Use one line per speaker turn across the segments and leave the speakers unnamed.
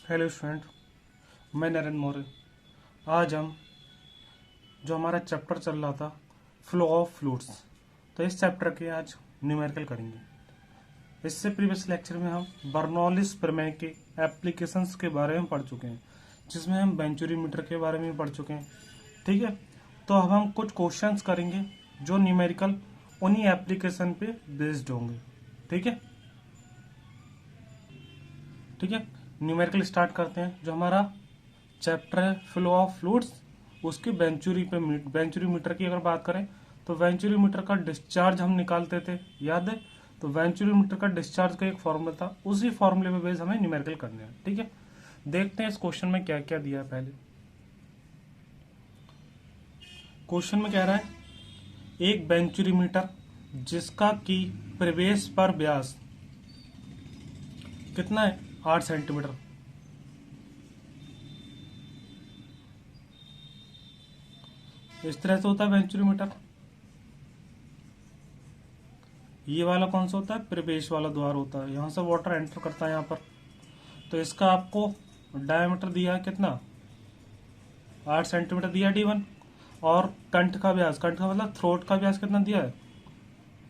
Hello student, मैं नरेंद्र मौर्य। आज हम जो हमारा चैप्टर चल रहा था फ्लो ऑफ फ्लूइड्स, तो इस चैप्टर के आज न्यूमेरिकल करेंगे। इससे प्रीवियस लेक्चर में हम बर्नौलिस प्रमेय के एप्लीकेशंस के बारे में पढ़ चुके हैं, जिसमें हम वेंचुरीमीटर के बारे में पढ़ चुके हैं। ठीक है, तो अब हम कुछ क्वेश्चंस करेंगे जो न्यूमेरिकल उन्हीं एप्लीकेशन पे बेस्ड होंगे। ठीक है, न्यूमेरिकल स्टार्ट करते हैं। जो हमारा चैप्टर है फ्लो ऑफ फ्लूइड्स, उसके वेंचुरीमीटर की अगर बात करें तो वेंचुरीमीटर का डिस्चार्ज हम निकालते थे, याद है? तो वेंचुरीमीटर का डिस्चार्ज का एक फॉर्मूला था, उसी फॉर्मूले पे बेस हमें न्यूमेरिकल करने हैं। ठीक है, देखते हैं इस क्वेश्चन में क्या क्या दिया है। पहले क्वेश्चन में कह रहा है एक वेंचुरीमीटर जिसका की प्रवेश पर व्यास कितना है, 8 सेंटीमीटर। इस तरह से होता है वेंचुरीमीटर। ये वाला कौन सा होता है, प्रवेश वाला द्वार होता है, यहां से वाटर एंटर करता है यहाँ पर। तो इसका आपको डायमीटर दिया है कितना, 8 सेंटीमीटर दिया D1। और कंठ का व्यास, कंठ का मतलब थ्रोट का व्यास कितना दिया है,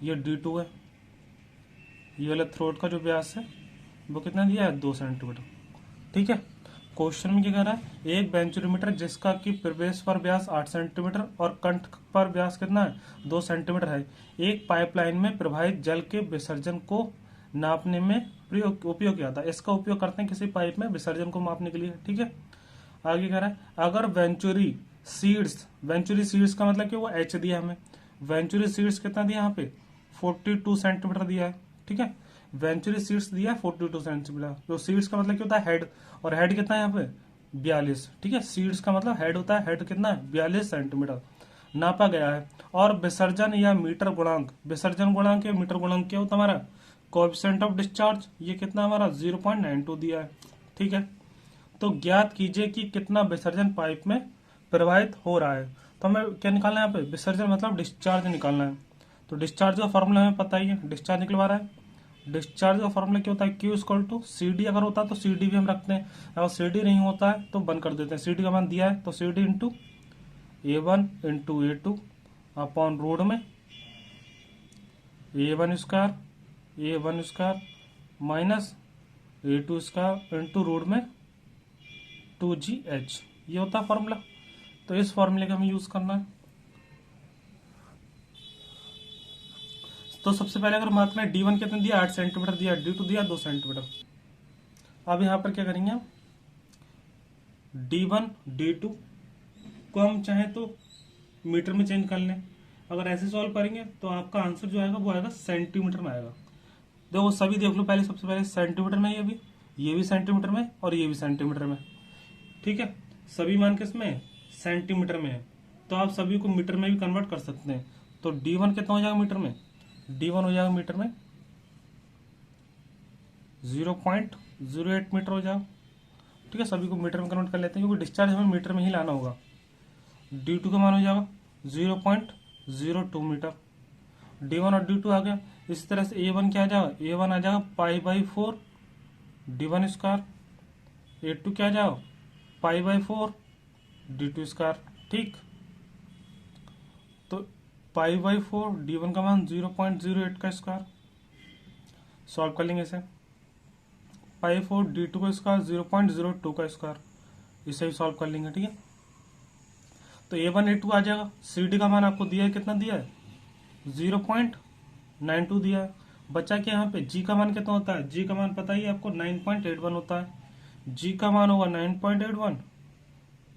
ये D2 है। ये वाला थ्रोट का जो व्यास है वो कितना दिया है, 2 सेंटीमीटर। ठीक है, क्वेश्चन में क्या कह रहा है, एक वेंचुरीमीटर जिसका कि प्रवेश पर व्यास 8 सेंटीमीटर और कंठ पर व्यास कितना है, 2 सेंटीमीटर है, एक पाइपलाइन में प्रवाहित जल के विसर्जन को नापने में उपयोग किया था। इसका उपयोग करते हैं किसी पाइप में विसर्जन को मापने के लिए। ठीक है, आगे कह रहा है अगर वेंचुरी सीड्स का मतलब कि वो एच दिया हमें, वेंचुरी सीड्स कितना दिया यहाँ पे, 42 सेंटीमीटर दिया है। ठीक है, वेंचुरी सीड्स दिया 42 सेंटीमीटर। जो सीड्स का मतलब क्या होता है, हेड, और हेड कितना है यहाँ पे, 42। ठीक है, सीड्स का मतलब हेड होता है, हेड कितना है, 42 सेंटीमीटर नापा गया है। और विसर्जन या मीटर गुणांक, विसर्जन गुणांक या मीटर गुणांक क्या होता है हमारा, कोएफिशिएंट ऑफ डिस्चार्ज, ये कितना हमारा 0.92 दिया है। ठीक है, तो ज्ञात कीजिए कि कितना विसर्जन पाइप में प्रवाहित हो रहा है। तो हमें क्या निकालना है यहाँ पे, विसर्जन मतलब डिस्चार्ज निकालना है। तो डिस्चार्ज का फॉर्मूला हमें पता ही है, डिस्चार्ज निकलवा रहा है। डिस्चार्ज का फॉर्मूला क्या होता है, Q इक्वल टू CD। अगर होता है तो CD भी हम रखते हैं, अगर CD नहीं होता है तो बंद कर देते हैं। CD का मान दिया है तो CD into A1 into A2 upon root में A1 square minus A2 square into root में 2GH, ये होता है फॉर्मूला। तो इस फॉर्मूले का हमें यूज करना है। तो सबसे पहले अगर बात करें D1 कितना दिया, 8 सेंटीमीटर दिया, D2 दिया 2 सेंटीमीटर। अब यहां पर क्या करेंगे हम, D1 D2 को हम चाहे तो मीटर में चेंज कर लें। अगर ऐसे सॉल्व करेंगे तो आपका आंसर जो आएगा वो आएगा सेंटीमीटर में आएगा। देखो सभी देख लो, पहले सबसे पहले सेंटीमीटर में, ये भी सेंटीमीटर में और ये भी सेंटीमीटर में। ठीक है, सभी मान किस में, सेंटीमीटर में है। तो आप सभी को मीटर में भी कन्वर्ट कर सकते हैं। तो D1 कितना हो जाएगा मीटर में, D1 हो जाएगा मीटर में 0.08 मीटर हो जाएगा। ठीक है, सभी को मीटर में कन्वर्ट कर लेते हैं क्योंकि डिस्चार्ज हमें मीटर में ही लाना होगा। D2 का मान हो जाएगा 0.02 मीटर। D1 और D2 आ गया। इसी तरह से A1 क्या आ जाएगा, A1 आ जाएगा π/4 D1 स्क्वायर, A2 क्या आ जाएगा π/4 D2 स्क्वायर। ठीक, तो π/4 D1 का मान 0.08 का स्क्वायर, सॉल्व कर लेंगे इसे। π/4 D2 का स्क्वायर 0.02 का स्क्वायर, इसे भी सॉल्व कर लेंगे। ठीक है, तो A1 A2 आ जाएगा। CD का मान आपको दिया है, कितना दिया है, 0.92 दिया है। बचा क्या यहाँ पे, G का मान कितना होता है, G का मान पता ही है आपको 9.81 होता है। G का मान होगा 9.81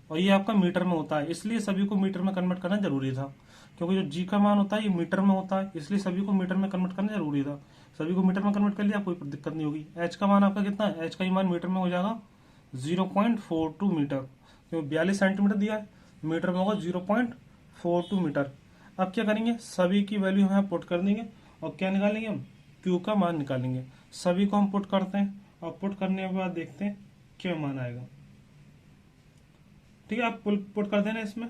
और ये आपका मीटर में होता है, इसलिए सभी को मीटर में कन्वर्ट करना जरूरी था। क्योंकि जो G का मान होता है ये मीटर में होता है, इसलिए सभी को मीटर में कन्वर्ट करना जरूरी था। सभी को मीटर में कन्वर्ट कर लिया, कोई दिक्कत नहीं होगी। H का मान आपका कितना है, H का ही मान मीटर में हो जाएगा 0.42 मीटर, क्योंकि 42 सेंटीमीटर दिया है, मीटर में होगा 0.42 मीटर। अब क्या करेंगे, सभी की वैल्यू हम पुट कर देंगे और क्या निकालेंगे हम, Q का मान निकालेंगे। सभी को हम पुट करते हैं और पुट करने के बाद देखते हैं क्या मान आएगा। ठीक है, आप पुट कर देना, इसमें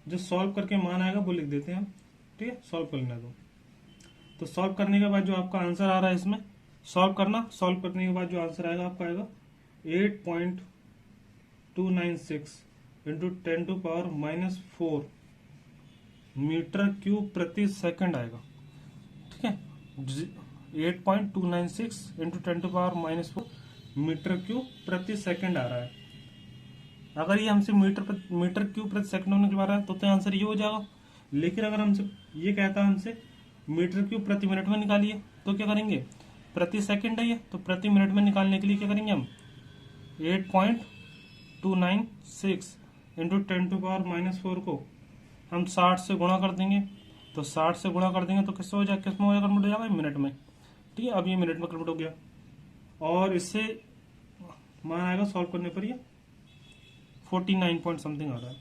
जो सॉल्व करके मान आएगा वो लिख देते हैं हम। ठीक है, सॉल्व कर लेना तो सॉल्व करने के बाद जो आपका आंसर आ रहा है इसमें सॉल्व करना, सॉल्व करने के बाद जो आंसर आएगा आपका आएगा 8.296 इंटू 10⁻⁻4 मीटर क्यूब प्रति सेकंड आएगा। ठीक है, 8.296 इंटू 10⁻⁻4 मीटर क्यूब प्रति सेकंड आ रहा है। अगर ये हमसे मीटर क्यूब प्रति सेकंड होने के बारे में तो आंसर ये हो जाएगा। लेकिन अगर हमसे ये कहता है हमसे मीटर क्यूब प्रति मिनट में निकालिए, तो क्या करेंगे, प्रति सेकंड है ये, तो प्रति मिनट में निकालने के लिए क्या करेंगे हम 8.296 इंटू 10⁻⁻4 को हम 60 से गुणा कर देंगे। तो 60 से गुणा कर देंगे तो किसमें हो जाएगा, कन्वर्ट हो जाएगा, मिनट में। ठीक है, अब ये मिनट में कन्वर्ट हो गया और इससे मान आएगा सॉल्व करने पर ये 49 पॉइंट समथिंग आ रहा है,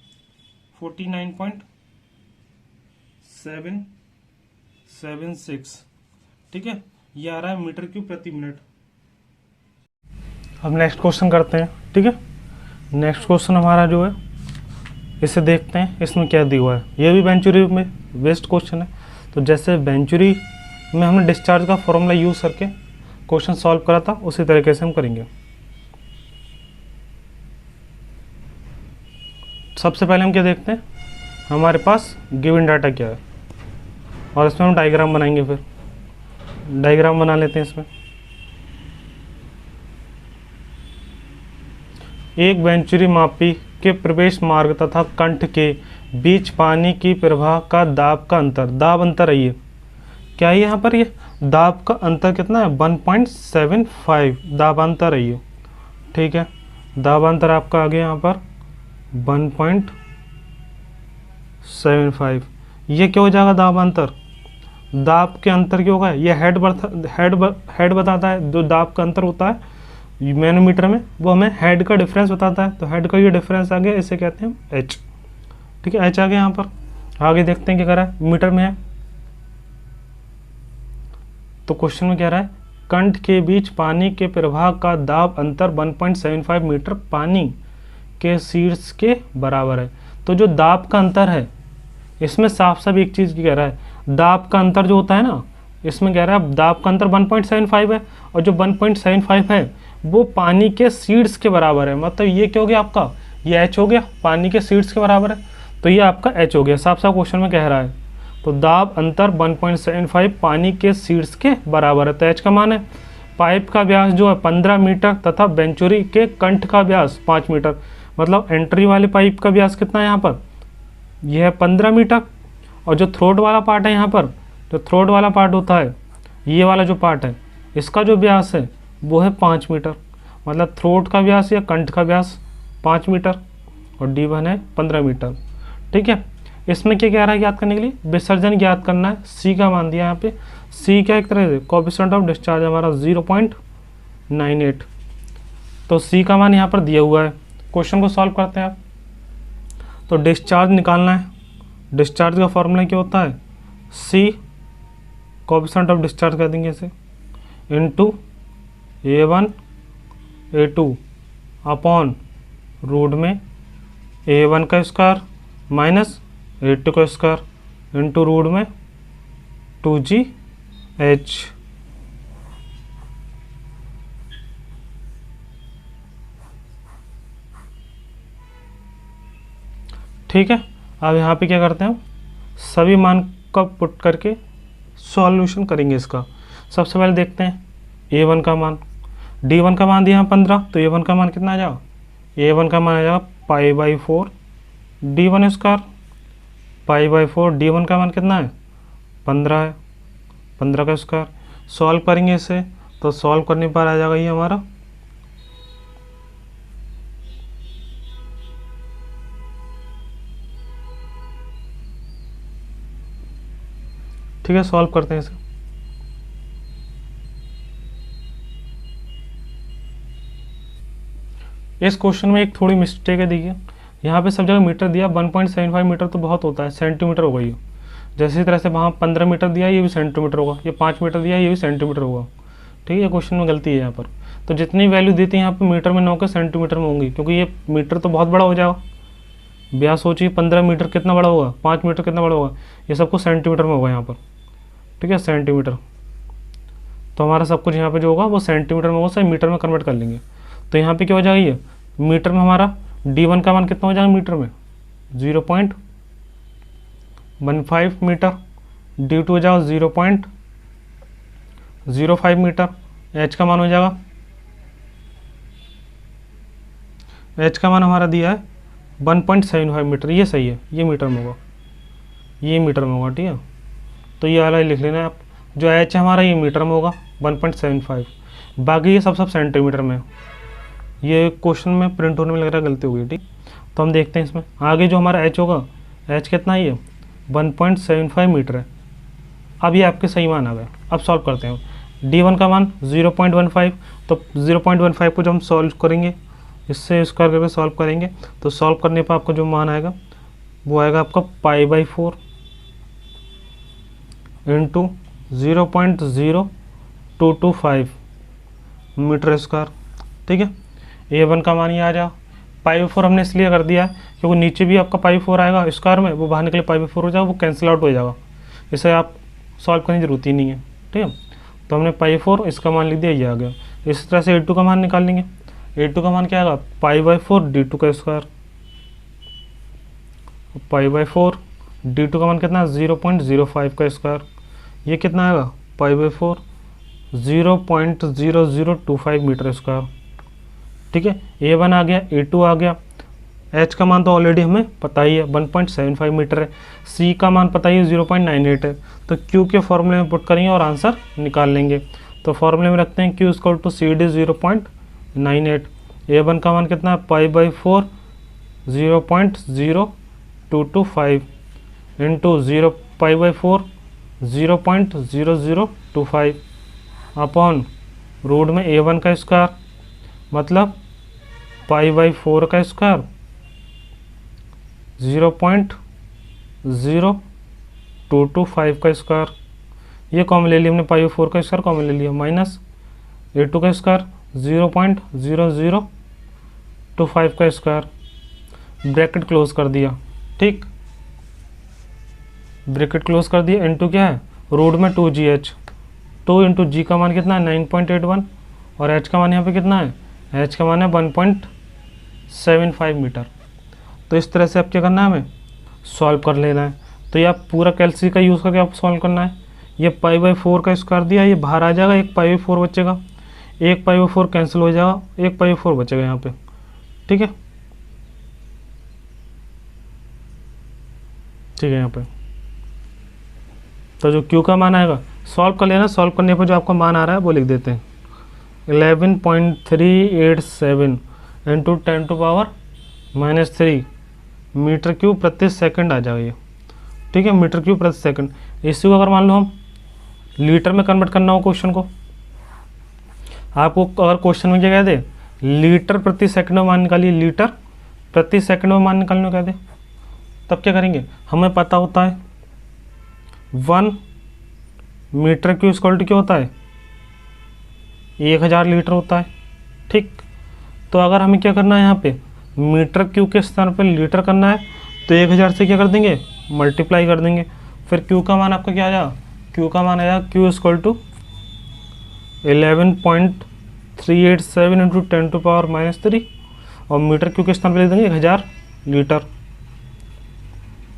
49.776। ठीक है, ये आ रहा है मीटर क्यूब प्रति मिनट। अब नेक्स्ट क्वेश्चन करते हैं। ठीक है, नेक्स्ट क्वेश्चन हमारा जो है इसे देखते हैं, इसमें क्या दिया हुआ है। ये भी वेंचुरी में बेस्ड क्वेश्चन है। तो जैसे वेंचुरी में हमने डिस्चार्ज का फॉर्मूला यूज करके क्वेश्चन सॉल्व करा था, उसी तरीके से हम करेंगे। सबसे पहले हम क्या देखते हैं, हमारे पास गिवन डाटा क्या है, और इसमें हम डायग्राम बनाएंगे। फिर डायग्राम बना लेते हैं। इसमें एक वेंचुरी मापी के प्रवेश मार्ग तथा कंठ के बीच पानी की प्रवाह का दाब का अंतर, दाब अंतर है ये, क्या है यहाँ पर, ये दाब का अंतर कितना है 1.75 दाबांतर है ये। ठीक है, दाबांतर आपका आ गया यहाँ पर 1.75। ये क्या हो जाएगा दाबांतर, दाब के अंतर क्या होगा, ये हेड बताता है। जो दाब का अंतर होता है मैनोमीटर में, वो हमें हेड का डिफरेंस बताता है। तो हेड का ये डिफरेंस आ गया, इसे कहते हैं एच। ठीक है, एच आ गया यहाँ पर। आगे देखते हैं क्या कह रहा है, मीटर में है। तो क्वेश्चन में कह रहा है कंठ के बीच पानी के प्रवाह का दाब अंतर 1.75 मीटर पानी के शीर्ष के बराबर है। तो जो दाब का अंतर है, इसमें साफ साफ एक चीज़ कह रहा है, दाब का अंतर जो होता है ना, इसमें कह रहा है दाब का अंतर 1.75 है, और जो 1.75 है वो पानी के शीर्ष के बराबर है। मतलब ये क्या हो गया आपका, ये एच हो गया, पानी के शीर्ष के बराबर है, तो ये आपका एच हो गया। साफ साफ क्वेश्चन में कह रहा है। तो दाब अंतर 1.75 पानी के शीर्ष के बराबर है, तो एच का मान है। पाइप का व्यास जो है 15 मीटर तथा वेंचुरी के कंठ का व्यास 5 मीटर। मतलब एंट्री वाले पाइप का व्यास कितना है यहाँ पर, यह है 15 मीटर। और जो थ्रोट वाला पार्ट है यहाँ पर, जो थ्रोट वाला पार्ट होता है, ये वाला जो पार्ट है, इसका जो व्यास है वो है 5 मीटर। मतलब थ्रोट का व्यास या कंठ का व्यास 5 मीटर और D1 है 15 मीटर। ठीक है, इसमें क्या कह रहा है ज्ञात करने के लिए, विसर्जन ज्ञात करना है। सी का मान दिया यहाँ पे, सी क्या एक तरह से कोएफिशिएंट ऑफ डिस्चार्ज हमारा 0.98। तो सी का मान यहाँ पर दिया हुआ है। क्वेश्चन को सॉल्व करते हैं आप। तो डिस्चार्ज निकालना है। डिस्चार्ज का फॉर्मूला क्या होता है, सी कोएफिशिएंट ऑफ डिस्चार्ज कर देंगे इसे, into A1 A2 upon root में A1 का स्क्वायर माइनस A2 का स्क्वायर इंटू रूट में 2GH। ठीक है, अब यहाँ पे क्या करते हैं, सभी मान का पुट करके सॉल्यूशन करेंगे इसका। सबसे पहले देखते हैं A1 का मान, D1 का मान दिया 15, तो A1 का मान कितना आ जाएगा, A1 का मान आ जाएगा π/4 D1 स्क्वायर, π/4 D1 का मान कितना है 15 है, 15 का स्क्वायर। सॉल्व करेंगे इसे, तो सॉल्व करने पर आ जाएगा ये हमारा ठीक है। सॉल्व करते हैं इसे। इस क्वेश्चन में एक थोड़ी मिस्टेक है, देखिए यहाँ पे सब जगह मीटर दिया, 1.75 मीटर तो बहुत होता है, सेंटीमीटर होगा ये। जैसी तरह से वहाँ 15 मीटर दिया, ये भी सेंटीमीटर होगा, ये 5 मीटर दिया, ये भी सेंटीमीटर होगा। ठीक है, क्वेश्चन में गलती है यहाँ पर। तो जितनी वैल्यू देती है यहाँ पे मीटर में न होकर सेंटीमीटर में होंगी, क्योंकि ये मीटर तो बहुत बड़ा हो जाएगा। व्यास सोचिए 15 मीटर कितना बड़ा होगा, 5 मीटर कितना बड़ा होगा, ये सबको सेंटीमीटर में होगा यहाँ पर। ठीक है, सेंटीमीटर। तो हमारा सब कुछ यहाँ पे जो होगा वो सेंटीमीटर में होगा, मीटर में कन्वर्ट कर लेंगे। तो यहाँ पे क्या हो जाएगा, ये मीटर में हमारा D1 का मान कितना हो जाएगा मीटर में 0.15 मीटर, D2 हो जाएगा 0.05 मीटर, H का मान हो जाएगा, H का मान हमारा दिया है 1.75 मीटर। ये सही है, ये मीटर में होगा, ये मीटर में होगा, ठीक है। तो ये वाला लिख लेना है आप, जो H है हमारा ये मीटर में होगा 1.75, बाकी ये सब सेंटीमीटर में है। ये क्वेश्चन में प्रिंट होने में लग रहा है गलती हो गई, ठीक। तो हम देखते हैं इसमें आगे जो हमारा H होगा, H कितना है, ये 1.75 मीटर है। अब ये आपके सही मान आ गए। अब सॉल्व करते हैं। D1 का मान 0.15, तो 0.15 को जो हम सॉल्व करेंगे, इससे स्क्वायर करके सॉल्व करेंगे, तो सॉल्व करने पर आपको जो मान आएगा वो आएगा आपका π/4 इंटू 0.0225 मीटर स्क्वायर, ठीक है। A1 का मान ये आ जाएगा। π/4 हमने इसलिए कर दिया है क्योंकि नीचे भी आपका π/4 आएगा स्क्वायर में, वो बाहर निकले π/4 हो जाएगा, वो कैंसिल आउट हो जाएगा, इसे आप सॉल्व करने की जरूरत ही नहीं है, ठीक है। तो हमने π/4 इसका मान लिख दिया, ये आ गया। इसी तरह से A2 का मान निकाल लेंगे। A2 का मान क्या आएगा, π/4 D2 का स्क्वायर, π/4 D2 का मान कितना है 0.05 का स्क्वायर, ये कितना आएगा π/4 0.0025 मीटर स्क्वायर, ठीक है। A1 आ गया, A2 आ गया। H का मान तो ऑलरेडी हमें पता ही है 1.75 मीटर है, C का मान पता ही है 0.98 है। तो Q के फॉर्मूले में पुट करेंगे और आंसर निकाल लेंगे। तो फॉर्मूले में रखते हैं Q = CD 0.98। A1 का मान कितना है π/4 0.0225 इंटू π/4 0.0025 अपॉन रूट में A1 का स्क्वायर मतलब π/4 का स्क्वायर 0.0225 का स्क्वायर, ये कॉमन ले लिया हमने, π/4 का स्क्वायर कॉमन ले लिया, माइनस A2 का स्क्वायर 0.0025 का स्क्वायर, ब्रैकेट क्लोज कर दिया, ठीक, ब्रैकेट क्लोज कर दिया। इनटू क्या है, रूट में 2GH, 2 इंटू जी का मान कितना है 9.81 और H का मान यहाँ पे कितना है, H का मान है 1.75 मीटर। तो इस तरह से आप क्या करना है, हमें सॉल्व कर लेना है। तो ये आप पूरा कैलसी का यूज़ करके आप सॉल्व करना है। ये π/4 का स्क्वायर दिया, ये बाहर आ जाएगा, एक π/4 बचेगा, एक π/4 कैंसिल हो जाएगा, एक π/4 बचेगा यहाँ पे, ठीक है, ठीक है यहाँ पे। तो जो Q का मान आएगा सॉल्व कर लेना, सॉल्व करने पर जो आपका मान आ रहा है वो लिख देते हैं 11.387 इंटू 10⁻³ मीटर क्यूब प्रति सेकंड आ जाएगा ये, ठीक है, मीटर क्यूब प्रति सेकंड। इसी को अगर मान लो हम लीटर में कन्वर्ट करना हो क्वेश्चन को, आपको अगर क्वेश्चन में क्या कह दे लीटर प्रति सेकंड में मान निकालिए, लीटर प्रति सेकंड में मान निकालने को कह दे, तब क्या करेंगे, हमें पता होता है 1 मीटर क्यूब इक्वल टू क्या होता है 1000 लीटर होता है, ठीक। तो अगर हमें क्या करना है यहाँ पे मीटर क्यूब के स्थान पर लीटर करना है तो 1000 से क्या कर देंगे मल्टीप्लाई कर देंगे, फिर क्यू का मान आपका क्या आ जाएगा, क्यू का मान आया क्यू = 11.387 इंटू 10⁻³ और मीटर क्यू के स्थान पर लिख देंगे 1000 लीटर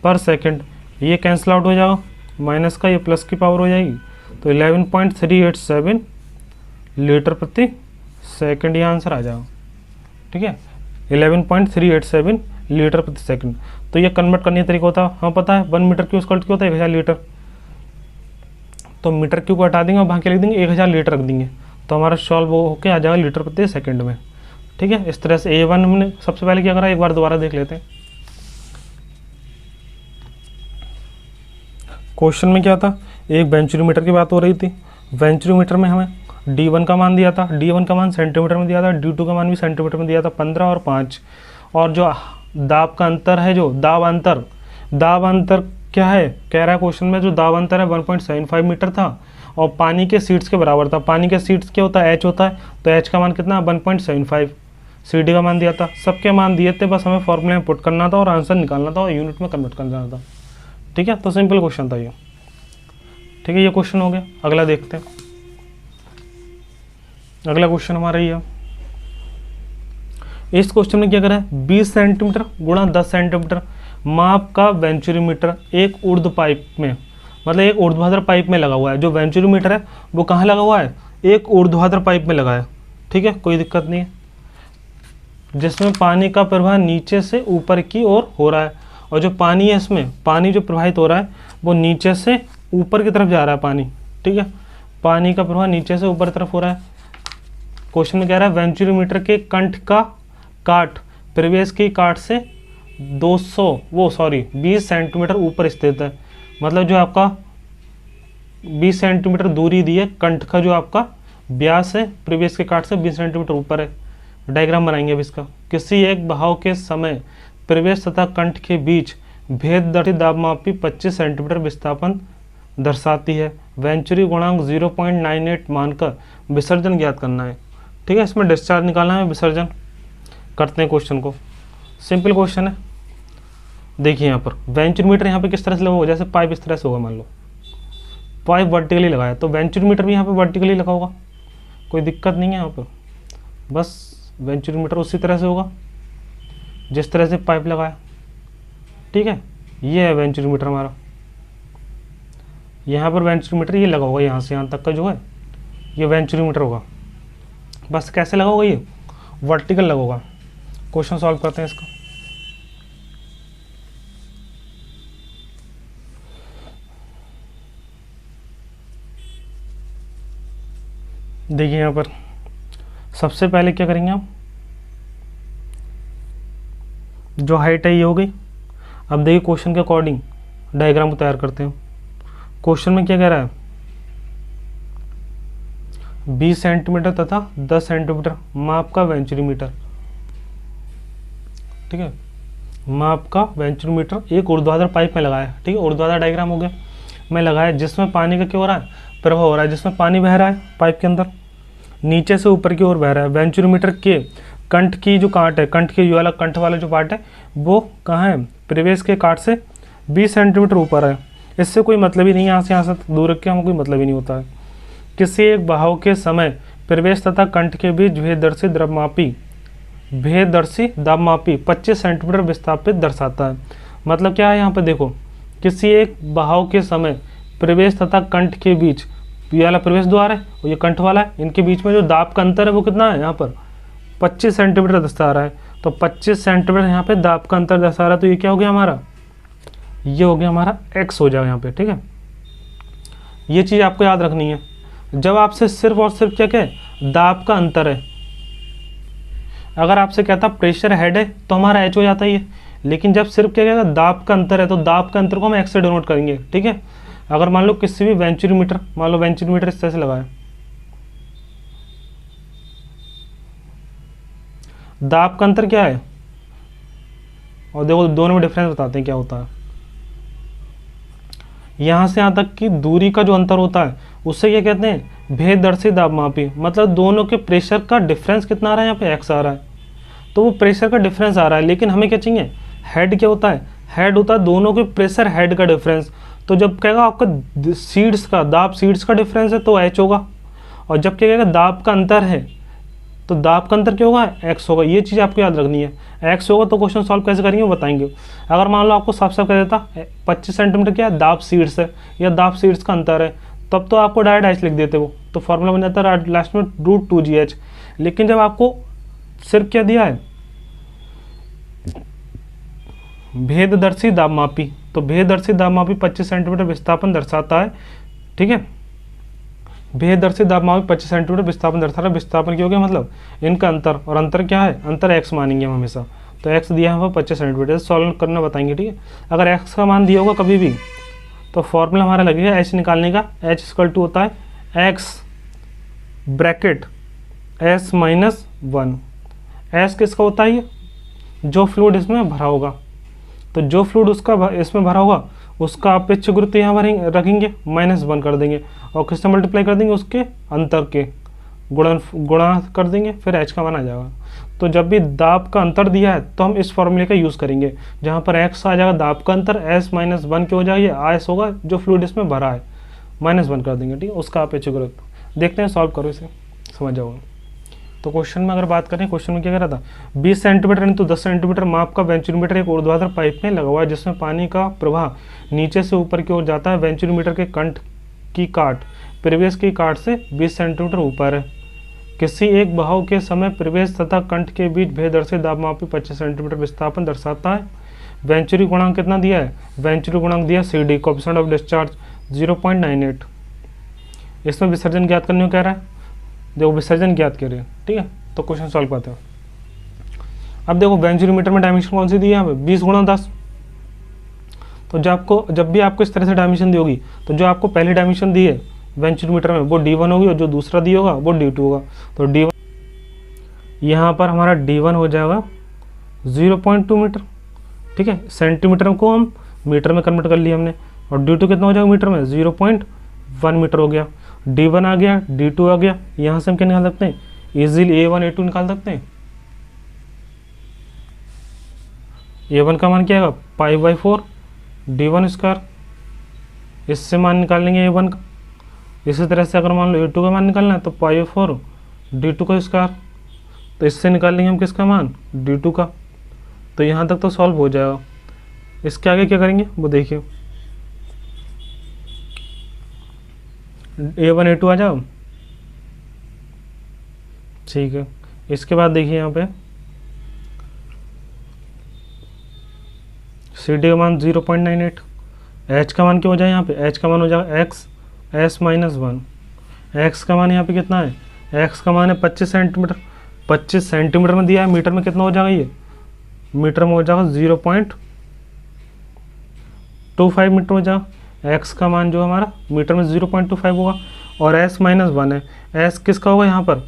पर सेकंड। ये कैंसिल आउट हो जाएगा, माइनस का ये प्लस की पावर हो जाएगी, तो 11.387 लीटर प्रति सेकंड ये आंसर आ जाएगा, ठीक है, 11.387 लीटर प्रति सेकंड। तो ये कन्वर्ट करने का तरीका होता है, हमें पता है 1 मीटर क्यूब इक्वल टू क्या होता है 1000 लीटर, तो मीटर क्यूब को हटा देंगे और बाकी लिख देंगे 1000 लीटर रख देंगे, तो हमारा सॉल्व होकर आ जाएगा लीटर प्रति सेकंड में, ठीक है। इस तरह से A1 हमने सबसे पहले क्या करा, एक बार दोबारा देख लेते हैं। क्वेश्चन में क्या था, एक वेंचुरीमीटर की बात हो रही थी। वेंचुरीमीटर में हमें D1 का मान दिया था, D1 का मान सेंटीमीटर में दिया था, D2 का मान भी सेंटीमीटर में दिया था 15 और 5, और जो दाब का अंतर है, जो दाब अंतर क्या है, कह रहा है क्वेश्चन में जो दाब अंतर है 1.75 मीटर था और पानी के सीट्स के बराबर था। पानी के सीट्स क्या होता है H होता है, तो H का मान कितना 1.75, CD का मान दिया था, सबके मान दिए थे, बस हमें फॉर्मूले में पुट करना था और आंसर निकालना था और यूनिट में कन्वर्ट करना था, ठीक है। तो सिंपल क्वेश्चन था ये, ठीक है, ये क्वेश्चन हो गया। अगला देखते हैं, अगला क्वेश्चन हमारा ये है इस क्वेश्चन में क्या करा है, 20 सेंटीमीटर गुणा 10 सेंटीमीटर माप का वेंचुरीमीटर एक ऊर्ध्व पाइप में, मतलब एक ऊर्ध्वाधर पाइप में लगा हुआ है। जो वेंचुरीमीटर है वो कहाँ लगा हुआ है, एक ऊर्ध्वाधर पाइप में लगा है, ठीक है, कोई दिक्कत नहीं है, जिसमें पानी का प्रवाह नीचे से ऊपर की ओर हो रहा है। और जो पानी है इसमें, पानी जो प्रवाहित हो रहा है वो नीचे से ऊपर की तरफ जा रहा है पानी, ठीक है, पानी का प्रवाह नीचे से ऊपर तरफ हो रहा है। क्वेश्चन में कह रहा है वेंचुरीमीटर के कंठ का काट प्रवेश की काट से 20 सेंटीमीटर ऊपर स्थित है। मतलब जो आपका 20 सेंटीमीटर दूरी दी है, कंठ का जो आपका व्यास है प्रवेश के काट से 20 सेंटीमीटर ऊपर है। डायग्राम बनाएंगे अब इसका। किसी एक बहाव के समय प्रवेश तथा कंठ के बीच भेददर्शी दाबमापी 25 सेंटीमीटर विस्थापन दर्शाती है। वेंचुरी गुणांक 0.98 मानकर विसर्जन ज्ञात करना है, ठीक है। इसमें डिस्चार्ज निकालना है, विसर्जन करते हैं क्वेश्चन को। सिंपल क्वेश्चन है। देखिए यहाँ पर वेंचुरीमीटर यहाँ पे किस तरह से लगा होगा, जैसे पाइप इस तरह से होगा, मान लो पाइप वर्टिकली लगाया तो वेंचुरीमीटर भी यहाँ पे वर्टिकली लगा होगा, कोई दिक्कत नहीं है यहाँ पर। बस वेंचुरीमीटर उसी तरह से होगा जिस तरह से पाइप लगाया, ठीक है। ये है वेंचुरीमीटर हमारा, यहाँ पर वेंचुरीमीटर ये लगा होगा, यहाँ से यहाँ तक का जो है ये वेंचुरीमीटर होगा। बस कैसे लगा होगा, ये वर्टिकल लगा होगा। क्वेश्चन सॉल्व करते हैं इसका। देखिए यहाँ पर सबसे पहले क्या करेंगे हम, जो हाइट है ये हो गई। अब देखिए क्वेश्चन के अकॉर्डिंग डायग्राम को तैयार करते हैं। क्वेश्चन में क्या कह रहा है, 20 सेंटीमीटर तथा 10 सेंटीमीटर माप का वेंचुरीमीटर, ठीक है, माप का वेंचुरीमीटर एक ऊर्ध्वाधर पाइप में लगाया, ठीक है। ऊर्ध्वाधर डायग्राम हो गया, मैं लगाया, जिसमें पानी का क्या हो रहा है, प्रवाह हो रहा है, जिसमें पानी बह रहा है पाइप के अंदर नीचे से ऊपर की ओर बह रहा है। वेंचुरीमीटर के कंठ की जो काट है, कंठ के ये वाला कंठ वाला जो पार्ट है वो कहाँ है, प्रवेश के काट से 20 सेंटीमीटर ऊपर है। इससे कोई मतलब ही नहीं है, यहाँ से दूर रख के हमें कोई मतलब ही नहीं होता है। किसी एक बहाव के समय प्रवेश तथा कंठ के बीच भेददर्शी दाबमापी 25 सेंटीमीटर विस्थापित दर्शाता है। मतलब क्या है यहाँ पर देखो, किसी एक बहाव के समय प्रवेश तथा कंठ के बीच, ये वाला प्रवेश द्वार है और ये कंठ वाला है, इनके बीच में जो दाब का अंतर है वो कितना है, यहाँ पर 25 सेंटीमीटर दर्शा रहा है। तो 25 सेंटीमीटर यहाँ पे दाब का अंतर दर्शा रहा है, तो ये क्या हो गया हमारा, ये हो गया हमारा x हो जाएगा यहाँ पे, ठीक है। ये चीज़ आपको याद रखनी है। जब आपसे सिर्फ और सिर्फ क्या है, दाब का अंतर है, अगर आपसे कहता प्रेशर हेड है तो हमारा h हो जाता है ये, लेकिन जब सिर्फ क्या कहता दाब का अंतर है तो दाब का अंतर को हम x से डिनोट करेंगे, ठीक है। अगर मान लो किसी भी वेंचुरीमीटर, मान लो वेंचुरीमीटर इस तरह से लगाए, दाब का अंतर क्या है, और देखो दोनों में डिफरेंस बताते हैं क्या होता है। यहाँ से यहाँ तक की दूरी का जो अंतर होता है उससे क्या कहते हैं, भेददर्शी दाबमापी। मतलब दोनों के प्रेशर का डिफरेंस कितना आ रहा है, यहाँ पे x आ रहा है, तो वो प्रेशर का डिफरेंस आ रहा है। लेकिन हमें क्या चाहिए, हेड क्या होता है, हेड होता है दोनों के प्रेशर हेड का डिफरेंस। तो जब कहेगा आपका सीड्स का दाब सीड्स का डिफरेंस है तो h होगा, और जब क्या कहेगा दाब का अंतर है तो दाब का अंतर क्या होगा, x होगा। ये चीज़ आपको याद रखनी है, x होगा। तो क्वेश्चन सॉल्व कैसे करेंगे वो बताएंगे। अगर मान लो आपको साफ साफ कह देता 25 सेंटीमीटर क्या है, दाब सीड्स है या दाब सीड्स का अंतर है, तब तो आपको डायरेक्ट h लिख देते वो, तो फॉर्मूला बन जाता है लास्ट में √2gh। लेकिन जब आपको सिर्फ क्या दिया है, भेददर्शी दाबमापी, तो भेददर्शी दाबमापी 25 सेंटीमीटर विस्थापन दर्शाता है, ठीक है। भेददर्शी दाबमापी 25 सेंटीमीटर विस्थापन दर्शा रहा है। विस्थापन क्या हो गया, मतलब इनका अंतर, और अंतर क्या है, अंतर x मानेंगे हम हमेशा। तो x दिया है 25 सेंटीमीटर, सॉल्व करना बताएंगे, ठीक है। अगर x का मान दिया होगा कभी भी तो फॉर्मूला हमारा लगेगा h निकालने का, h इक्वल टू होता है x bracket s minus 1। s किसका होता है, ये जो फ्लूइड इसमें भरा होगा, तो जो फ्लूइड उसका इसमें भरा होगा उसका अपेक्षित गुरुत्व यहाँ पर रखेंगे, -1 कर देंगे, और किससे मल्टीप्लाई कर देंगे, उसके अंतर के गुणा कर देंगे, फिर h का मान आ जाएगा। तो जब भी दाब का अंतर दिया है तो हम इस फॉर्मूले का यूज़ करेंगे, जहाँ पर x आ जाएगा दाब का अंतर, s -1 क्या हो जाएगा, ये s होगा जो फ्लूइड इसमें भरा है, -1 कर देंगे, ठीक है, उसका अपेक्षित गुरुत्व। देखते हैं, सॉल्व करो इसे, समझ जाओगे। तो क्वेश्चन में अगर बात करें, क्वेश्चन में क्या कह रहा था, 20 सेंटीमीटर इंटू 10 सेंटीमीटर माप का वेंचुरीमीटर एक ऊर्ध्वाधर पाइप में लगा हुआ है जिसमें पानी का प्रवाह नीचे से ऊपर की ओर जाता है। वेंचुरीमीटर के कंठ की काट प्रवेश की काट से 20 सेंटीमीटर ऊपर है। किसी एक बहाव के समय प्रवेश तथा कंठ के बीच भेदर्शी दाबमापी 25 सेंटीमीटर विस्थापन दर्शाता है। वेंचुरी गुणांक कितना दिया है, वेंचुरी गुणांक दिया CD, कोएफिशिएंट ऑफ डिस्चार्ज 0.98। इसमें विसर्जन ज्ञात करने को कह रहा है, देखो विसर्जन ज्ञात करिए, ठीक है। तो क्वेश्चन सॉल्व करते हैं। अब देखो वेंचुरीमीटर में डायमेंशन कौन सी दी है यहाँ पे, 20 गुणा 10। तो जब भी आपको इस तरह से डायमेंशन दी होगी तो जो आपको पहली डायमेंशन दी है वेंचुरीमीटर में वो D1 होगी और जो दूसरा दी होगा वो D2 होगा। तो D1 यहाँ पर हमारा D1 हो जाएगा 0.2 मीटर, ठीक है। सेंटीमीटर को हम मीटर में कन्वर्ट कर लिया हमने, और D2 कितना हो जाएगा मीटर में, 0.1 मीटर हो गया। D1 आ गया, D2 आ गया, यहाँ से हम क्या निकाल सकते हैं, इजीली A1 A2 निकाल सकते हैं। A1 का मान क्या आएगा, π/4 D1 स्क्वायर, इससे मान निकाल लेंगे A1 का। इसी तरह से अगर मान लो A2 का मान निकालना है तो π/4 D2 का स्क्वायर, तो इससे निकाल लेंगे हम किसका मान, D2 का। तो यहाँ तक तो सॉल्व हो जाएगा। इसके आगे क्या करेंगे वो देखिए, A1 A2 आ जाओ, ठीक है। इसके बाद देखिए यहाँ पे CD का मान 0.98, H का मान क्या हो जाए यहाँ पे, H का मान हो जाएगा x(s-1). x का मान यहाँ पे कितना है, x का मान है 25 सेंटीमीटर। 25 सेंटीमीटर में दिया है, मीटर में कितना हो जाएगा, ये मीटर में हो जाएगा 0.25 मीटर हो जाएगा। x का मान जो हमारा मीटर में 0.25 होगा, और s-1 है। s किसका होगा, यहाँ पर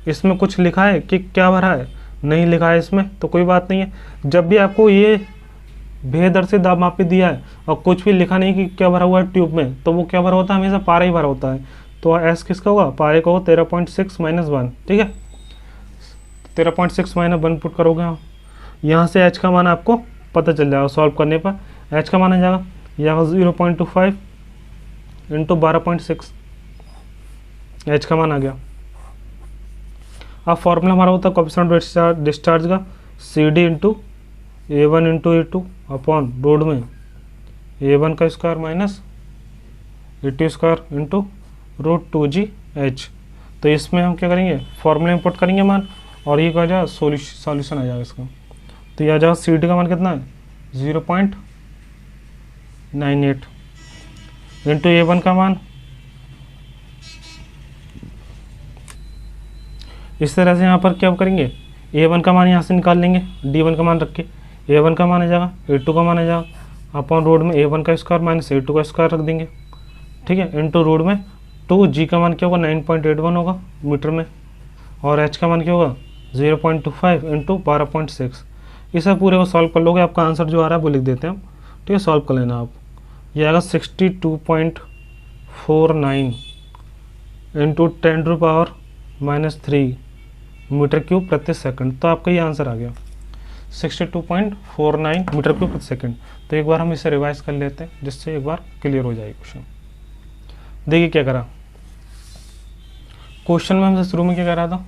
इसमें कुछ लिखा है कि क्या भरा है, नहीं लिखा है इसमें, तो कोई बात नहीं है। जब भी आपको ये भेदर्शी दाबमापी दिया है और कुछ भी लिखा नहीं कि क्या भरा हुआ है ट्यूब में, तो वो क्या भरा होता है, हमेशा पारा ही भरा होता है। तो s किसका होगा, पारे का होगा 13.6 - 1, ठीक है। 13.6 - 1 पुट करोगे आप, यहाँ से h का मान आपको पता चल जाएगा सॉल्व करने पर। h का मान आ जाएगा यहाँ 0.25 इंटू 12.6, h का मान आ गया। अब फॉर्मूला हमारा होता है कोएफिशिएंट ऑफ डिस्चार्ज का CD into A1 into A2 upon road में A1 का square minus A2 square into √2GH। तो इसमें हम क्या करेंगे, फॉर्मूला इंपुट करेंगे मान, और ये क्या जाएगा सॉल्यूशन आ जाएगा इसका। तो यह आ जाएगा CD का मान कितना है 0.98 इंटू A1 का मान। इस तरह से यहाँ पर क्या करेंगे, A1 का मान यहाँ से निकाल लेंगे, D1 का मान रख के A1 का मान आ जाएगा, A2 का मान आ जाएगा अपॉन रोड में A1 का स्क्वायर माइनस A2 का स्क्वायर रख देंगे, ठीक है, इंटू रोड में 2G का मान क्या होगा 9.81 होगा मीटर में, और H का मान क्या होगा 0.25 इंटू 12.6। इसे पूरे को सॉल्व कर लोगे, आपका आंसर जो आ रहा है वो लिख देते हैं हम, ठीक है। सॉल्व कर लेना आप, ये आएगा 62.49 इंटू 10⁻³ मीटर क्यूब प्रति सेकंड। तो आपका ये आंसर आ गया 62.49 मीटर क्यूब प्रति सेकंड। तो एक बार हम इसे रिवाइज कर लेते हैं जिससे एक बार क्लियर हो जाएगा क्वेश्चन। देखिए क्या करा क्वेश्चन में, हमसे शुरू में क्या कह रहा था,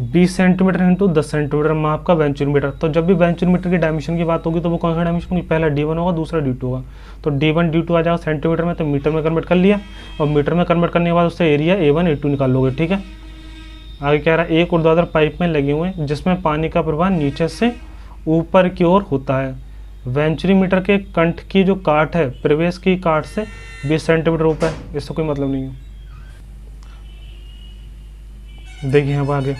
बीस सेंटीमीटर इंटू 10 सेंटीमीटर माप का वेंचुरीमीटर। तो जब भी वेंचुरीमीटर की डायमेंशन की बात होगी तो वो कौन सा डायमेंशन होगी, पहला D1 होगा, दूसरा D2 होगा। तो D1 D2 आ जाएगा सेंटीमीटर में, तो मीटर में कन्वर्ट कर लिया, और मीटर में कन्वर्ट करने के बाद उससे एरिया A1 A2 निकाल लोगे, ठीक है। आगे क्या रहा, एक ऊर्ध्वाधर पाइप में लगे हुए हैं जिसमें पानी का प्रवाह नीचे से ऊपर की ओर होता है। वेंचुरीमीटर के कंठ की जो काट है प्रवेश की काट से 20 सेंटीमीटर ऊपर है, इससे कोई मतलब नहीं है। देखिए अब आगे,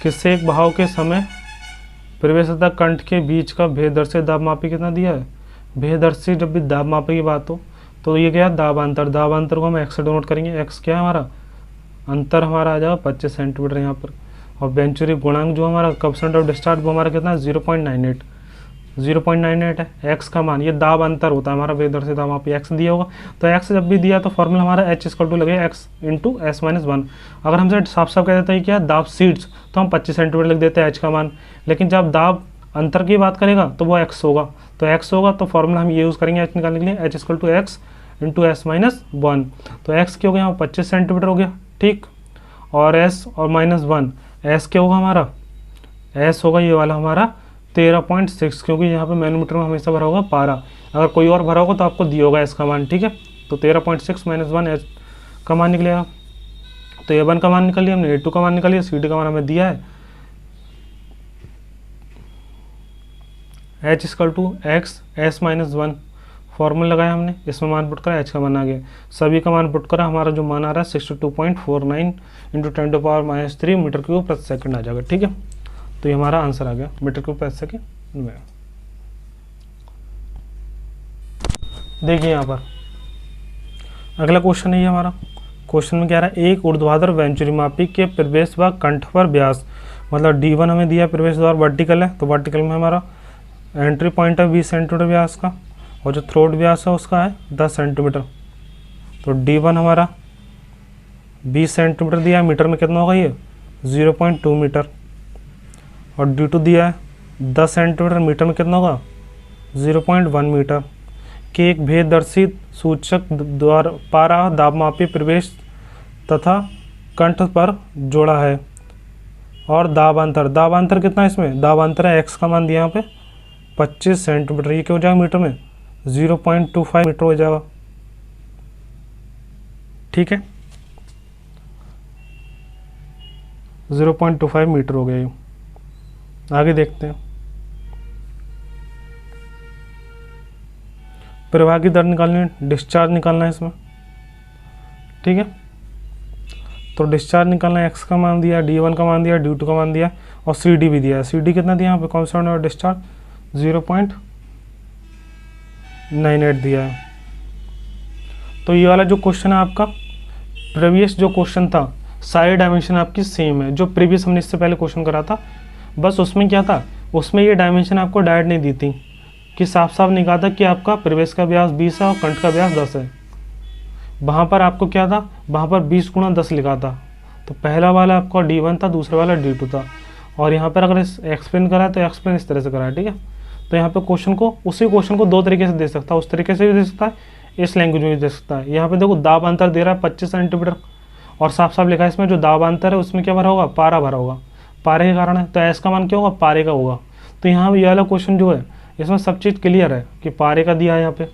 किससे एक बहाव के समय प्रवेश तथा कंठ के बीच का भेदर्शी दाबमापी कितना दिया है। भेदर्शी जब भी दाबमापी की बात हो तो ये क्या है, दाबांतर। दाबांतर को हम x से डिनोट करेंगे, x क्या है हमारा, अंतर हमारा आ जाएगा 25 सेंटीमीटर यहाँ पर। और वेंचुरी गुणांक जो हमारा कोएफिशिएंट ऑफ डिस्चार्ज वो हमारा कितना है 0.98 है। x का मान, ये दाब अंतर होता है हमारा भेदर्शी दाबमापी, x दिया होगा। तो x जब भी दिया तो फॉर्मूला हमारा H = लगेगा x इंटू s-1। अगर हमसे साफ साफ कह देते हैं क्या दाब सीड्स, तो हम 25 सेंटीमीटर लिख देते हैं h का मान। लेकिन जब दाब अंतर की बात करेगा तो वो x होगा, तो x होगा तो फॉर्मूला हम ये यूज़ करेंगे h निकालने के लिए, H = x into S minus 1। तो एक्स क्या हो गया यहाँ 25 सेंटीमीटर हो गया, ठीक। और एस और माइनस 1, एस क्या होगा हमारा, एस होगा ये वाला हमारा 13.6, क्योंकि यहाँ पे मैनोमीटर में हमेशा भरा होगा पारा। अगर कोई और भरा होगा तो आपको दिया होगा एस का मान, ठीक है। तो 13.6 माइनस 1 एस का मान निकलेगा। तो A1 का मान निकल लिया हमने, A2 का मान निकल लिया, CD का मान हमें दिया है H equal to X S minus 1, formula लगाया हमने, इसमें मान पुट करा, H का मान आ गया, सभी का मान पुट करा, हमारा जो मान आ रहा है 62.49 इंटू 10⁻³ मीटर क्यूब प्रति सेकंड आ जाएगा, ठीक है। तो ये हमारा आंसर आ गया मीटर क्यूब प्रति सेकंड में। देखिए यहाँ पर अगला क्वेश्चन है ये हमारा। क्वेश्चन में क्या रहा है, एक ऊर्ध्वाधर वेंचुरीमापी के प्रवेश व कंठ पर व्यास, मतलब D1 हमें दिया, प्रवेश द्वार वर्टिकल है, तो वर्टिकल में हमारा एंट्री पॉइंट है 20 सेंटीमीटर व्यास का, और जो थ्रोट व्यास है उसका है 10 सेंटीमीटर। तो D1 हमारा 20 सेंटीमीटर दिया है, मीटर में कितना होगा ये 0.2 मीटर, और D2 दिया है 10 सेंटीमीटर, मीटर में कितना होगा 0.1 मीटर के एक भेददर्शी सूचक द्वारा पारा दाबमापी प्रवेश तथा कंठ पर जोड़ा है, और दाबांतर कितना है इसमें, दाबांतर है एक्स का मान दिया यहाँ पे 25 सेंटीमीटर, ये क्या हो जाएगा मीटर में 0.25 मीटर हो जाएगा, ठीक है। 0.25 मीटर हो गया ये। आगे देखते हैं, प्रवाह की दर निकालनी है, डिस्चार्ज निकालना है इसमें, ठीक है। तो डिस्चार्ज निकालना है, एक्स का मान दिया, D1 का मान दिया, D2 का मान दिया, और CD भी दिया है। CD कितना दिया यहाँ पे कॉन्स्टेंट और डिस्चार्ज 0.98 दिया है। तो ये वाला जो क्वेश्चन है आपका, प्रीवियस जो क्वेश्चन था सारी डायमेंशन आपकी सेम है, जो प्रीवियस हमने इससे पहले क्वेश्चन करा था, बस उसमें क्या था, उसमें ये डायमेंशन आपको डायरेक्ट नहीं दी थी, कि साफ साफ नहीं कहा था कि आपका प्रवेश का व्यास 20 है और कंठ का व्यास 10 है। वहाँ पर आपको क्या था, वहाँ पर 20 गुणा 10 लिखा था। तो पहला वाला आपका D1 था, दूसरा वाला D2 था, और यहाँ पर अगर एक्सप्लेन करा है तो एक्सप्लेन इस तरह से करा है, ठीक है। तो यहाँ पे क्वेश्चन को, उसी क्वेश्चन को दो तरीके से दे सकता है, उस तरीके से भी दे सकता है, इस लैंग्वेज में भी दे सकता है। यहाँ पे देखो दाब अंतर दे रहा है 25 सेंटीमीटर, और साफ साफ लिखा है इसमें जो दाब अंतर है उसमें क्या भरा होगा, पारा भरा होगा, पारे के कारण है, तो एस का मान क्या होगा, पारे का होगा। तो यहाँ ये वाला क्वेश्चन जो है इसमें सब चीज़ क्लियर है कि पारे का दिया है यहाँ पे,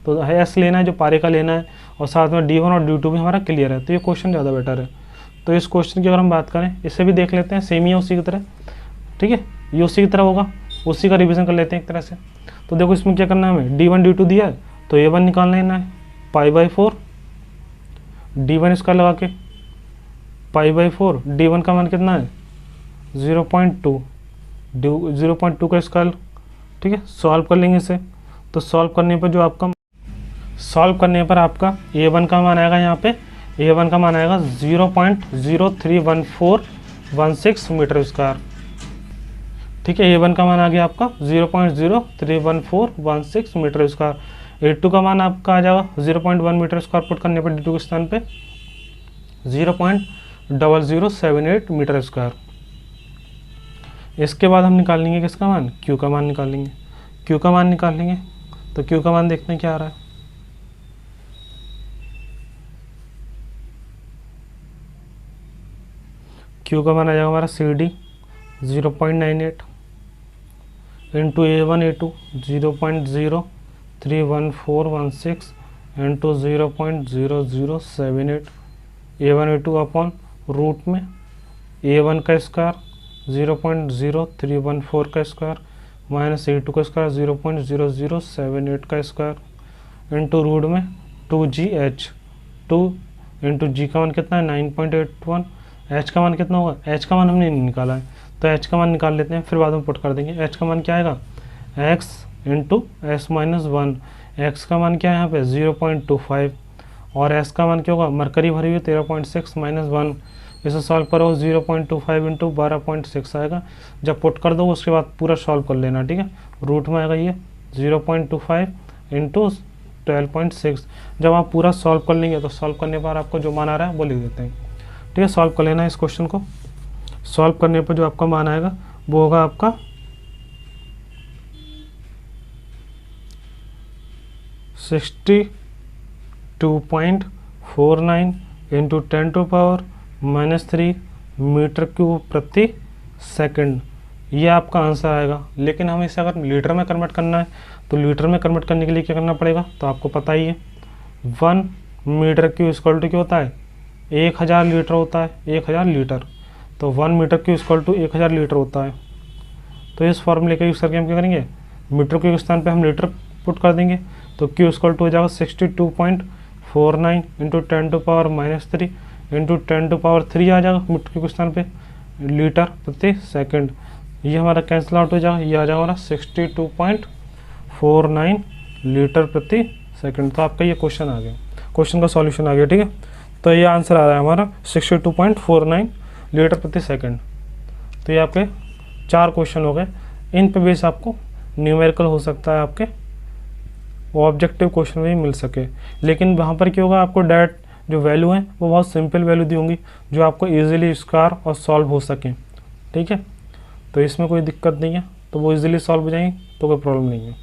तो एस लेना है जो पारे का लेना है, और साथ में D1 और D2 भी हमारा क्लियर है, तो ये क्वेश्चन ज़्यादा बेटर है। तो इस क्वेश्चन की अगर हम बात करें, इसे भी देख लेते हैं, सेम ही है उसी की तरह, ठीक है, ये उसी की तरह होगा, उसी का रिविजन कर लेते हैं एक तरह से। तो देखो इसमें क्या करना है हमें, D1 D2 दिया है तो A1 निकाल लेना है, π/4 D1 इसका लगा के, π/4 D1 का मान कितना है 0.2, 0.2 का स्क्वायर, ठीक है। सॉल्व कर लेंगे इसे, तो सॉल्व करने पर आपका A1 का मान आएगा, यहाँ पे A1 का मान आएगा 0.031416 मीटर स्क्वायर, ठीक है। A1 का मान आ गया आपका 0.031416 मीटर स्क्वायर। A2 का मान आपका आ जाएगा 0.1 मीटर स्क्वायर, पुट करने पर D2 के स्थान पे 0.0078 मीटर स्क्वायर। इसके बाद हम निकाल लेंगे किसका मान, Q का मान निकाल लेंगे, Q का मान निकाल लेंगे। तो Q का मान देखते हैं क्या आ रहा है, Q का मान आ जाएगा हमारा CD 0.98 इंटू A1 A2 0.03141 इंटू 0.0078 A1 A2 अपॉन रूट में A1 का स्क्वायर 0.0314 का स्क्वायर माइनस A2 का स्क्वायर 0.0078 का स्क्वायर इंटू रूट में 2GH 2 इंटू G का मान कितना है 9.81, H का मान कितना होगा, H का मान हमने नहीं निकाला है, तो H का मान निकाल लेते हैं, फिर बाद में पुट कर देंगे। H का मान क्या आएगा, x into S minus 1, x का मान क्या है यहाँ पे 0.25, और S का मान क्या होगा, मरकरी भरी हुई 13.6 माइनस 1, इसे सॉल्व करो 0.25 इंटू 12.6 आएगा। जब पुट कर दो उसके बाद पूरा सॉल्व कर लेना, ठीक है। रूट में आएगा ये 0.25 इंटू 12.6। जब आप पूरा सॉल्व कर लेंगे तो सॉल्व करने पर आपको जो मान आ रहा है वो लिख देते हैं, ठीक है। सॉल्व कर लेना है इस क्वेश्चन को, सॉल्व करने पर जो आपका मान आएगा वो होगा आपका 60 62.49 इंटू 10⁻³ मीटर क्यूब प्रति सेकंड, ये आपका आंसर आएगा। लेकिन हमें इसे अगर लीटर में कन्वर्ट करना है तो लीटर में कन्वर्ट करने के लिए क्या करना पड़ेगा, तो आपको पता ही है 1 मीटर क्यूब इक्वल टू क्या होता है, 1000 लीटर होता है, 1000 लीटर। तो 1 metre cube equal to 1000 litre होता है। तो इस फॉर्मूले का यूज़ करके हम क्या करेंगे, मीटर क्यूब के स्थान पे हम लीटर पुट कर देंगे। तो क्यू इक्वल टू हो जाएगा 62.49 इंटू 10⁻³ इंटू 10⁻³ आ जाएगा मीटर क्यूब के स्थान पे लीटर प्रति सेकंड। ये हमारा कैंसिल आउट हो जाएगा, ये आ जाएगा हमारा 62.49 लीटर प्रति सेकंड। तो आपका ये क्वेश्चन आ गया, क्वेश्चन का सॉल्यूशन आ गया, ठीक है। तो ये आंसर आ रहा है हमारा 62.49 लीटर प्रति सेकंड। तो ये आपके 4 क्वेश्चन हो गए। इन पे बेस आपको न्यूमेरिकल हो सकता है, आपके ऑब्जेक्टिव क्वेश्चन में भी मिल सके। लेकिन वहाँ पर क्या होगा, आपको डायरेक्ट जो वैल्यू है वो बहुत सिंपल वैल्यू दी होंगी जो आपको इजीली स्क्वायर और सॉल्व हो सकें, ठीक है। तो इसमें कोई दिक्कत नहीं है, तो वो इजीली सॉल्व हो जाएंगे, तो कोई प्रॉब्लम नहीं है।